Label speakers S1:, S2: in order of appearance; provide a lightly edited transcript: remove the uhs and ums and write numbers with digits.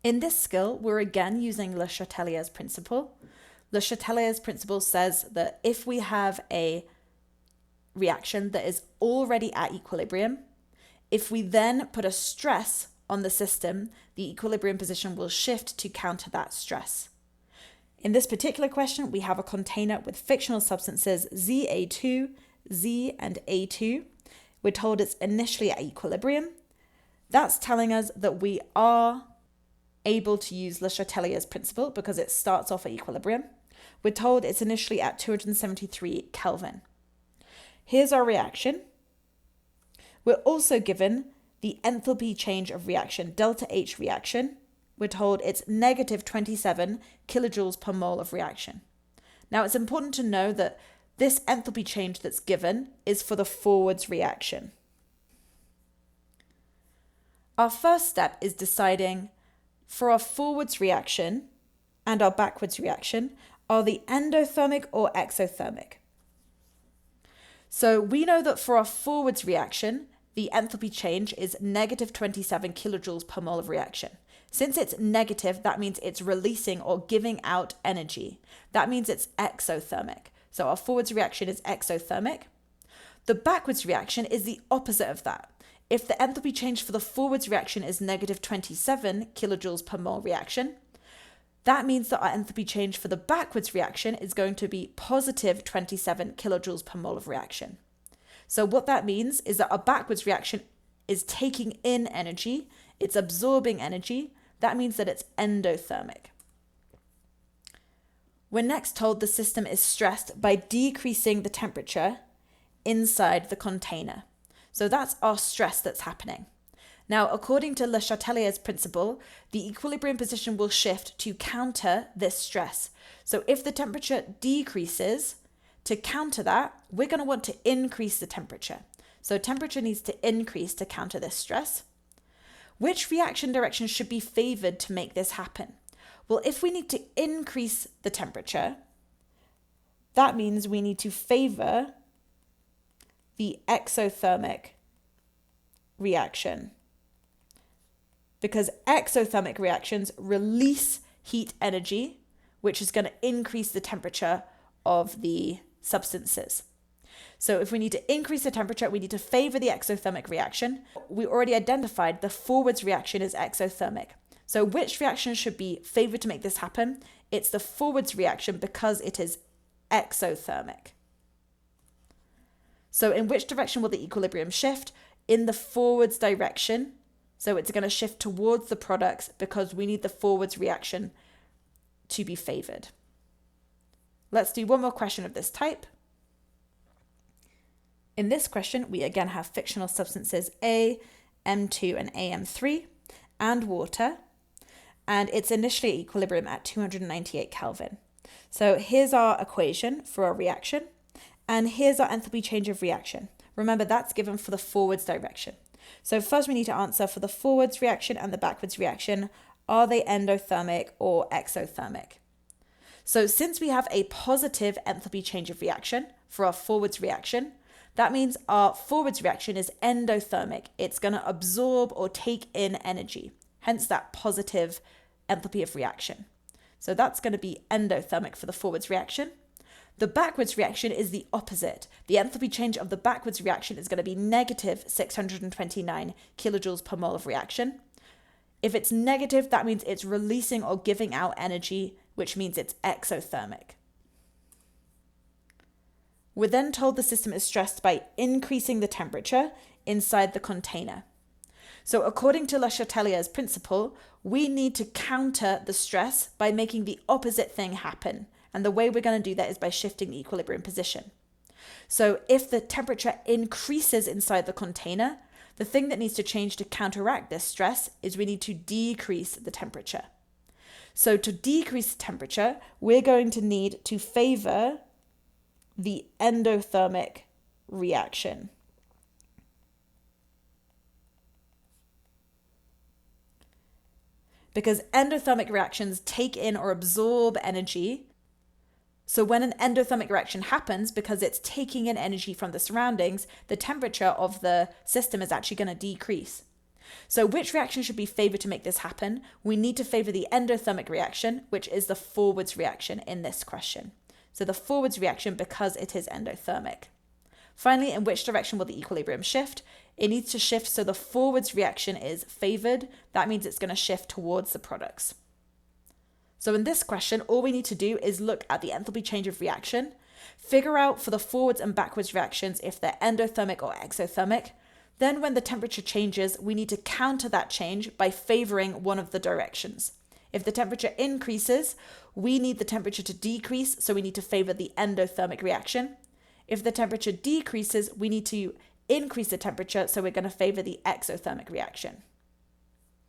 S1: In this skill, we're again using Le Chatelier's principle. Le Chatelier's principle says that if we have a reaction that is already at equilibrium, if we then put a stress on the system, the equilibrium position will shift to counter that stress. In this particular question, we have a container with fictional substances ZA2, Z, and A2. We're told it's initially at equilibrium. That's telling us that we are able to use Le Chatelier's principle because it starts off at equilibrium. We're told it's initially at 273 Kelvin. Here's our reaction. We're also given the enthalpy change of reaction, delta H reaction. We're told it's negative 27 kilojoules per mole of reaction. Now it's important to know that this enthalpy change that's given is for the forwards reaction. Our first step is deciding for our forwards reaction and our backwards reaction, are they endothermic or exothermic? So we know that for our forwards reaction, the enthalpy change is negative 27 kilojoules per mole of reaction. Since it's negative, that means it's releasing or giving out energy. That means it's exothermic. So our forwards reaction is exothermic. The backwards reaction is the opposite of that. If the enthalpy change for the forwards reaction is negative 27 kilojoules per mole reaction, that means that our enthalpy change for the backwards reaction is going to be positive 27 kilojoules per mole of reaction. So what that means is that our backwards reaction is taking in energy, it's absorbing energy. That means that it's endothermic. We're next told the system is stressed by decreasing the temperature inside the container. So that's our stress that's happening. Now, according to Le Chatelier's principle, the equilibrium position will shift to counter this stress. So if the temperature decreases, to counter that, we're going to want to increase the temperature. So temperature needs to increase to counter this stress. Which reaction direction should be favored to make this happen? Well, if we need to increase the temperature, that means we need to favor the exothermic reaction, because exothermic reactions release heat energy, which is going to increase the temperature of the substances. So if we need to increase the temperature, we need to favor the exothermic reaction. We already identified the forwards reaction is exothermic. So which reaction should be favored to make this happen? It's the forwards reaction because it is exothermic. So in which direction will the equilibrium shift? In the forwards direction. So it's going to shift towards the products because we need the forwards reaction to be favored. Let's do one more question of this type. In this question, we again have fictional substances A, M2, and AM3, and water, and it's initially at equilibrium at 298 Kelvin. So here's our equation for our reaction, and here's our enthalpy change of reaction. Remember, that's given for the forwards direction. So first we need to answer for the forwards reaction and the backwards reaction. Are they endothermic or exothermic? So since we have a positive enthalpy change of reaction for our forwards reaction, that means our forwards reaction is endothermic. It's going to absorb or take in energy, hence that positive enthalpy of reaction. So that's going to be endothermic for the forwards reaction. The backwards reaction is the opposite. The enthalpy change of the backwards reaction is going to be negative 629 kilojoules per mole of reaction. If it's negative, that means it's releasing or giving out energy, which means it's exothermic. We're then told the system is stressed by increasing the temperature inside the container. So according to Le Chatelier's principle, we need to counter the stress by making the opposite thing happen. And the way we're going to do that is by shifting the equilibrium position. So if the temperature increases inside the container, the thing that needs to change to counteract this stress is we need to decrease the temperature. So to decrease the temperature, we're going to need to favor the endothermic reaction. Because endothermic reactions take in or absorb energy. So when an endothermic reaction happens, because it's taking in energy from the surroundings, the temperature of the system is actually going to decrease. So which reaction should be favored to make this happen? We need to favor the endothermic reaction, which is the forwards reaction in this question. So the forwards reaction because it is endothermic. Finally, in which direction will the equilibrium shift? It needs to shift so the forwards reaction is favored. That means it's going to shift towards the products. So in this question, all we need to do is look at the enthalpy change of reaction, figure out for the forwards and backwards reactions if they're endothermic or exothermic. Then when the temperature changes, we need to counter that change by favoring one of the directions. If the temperature increases, we need the temperature to decrease, so we need to favor the endothermic reaction. If the temperature decreases, we need to increase the temperature, so we're going to favor the exothermic reaction.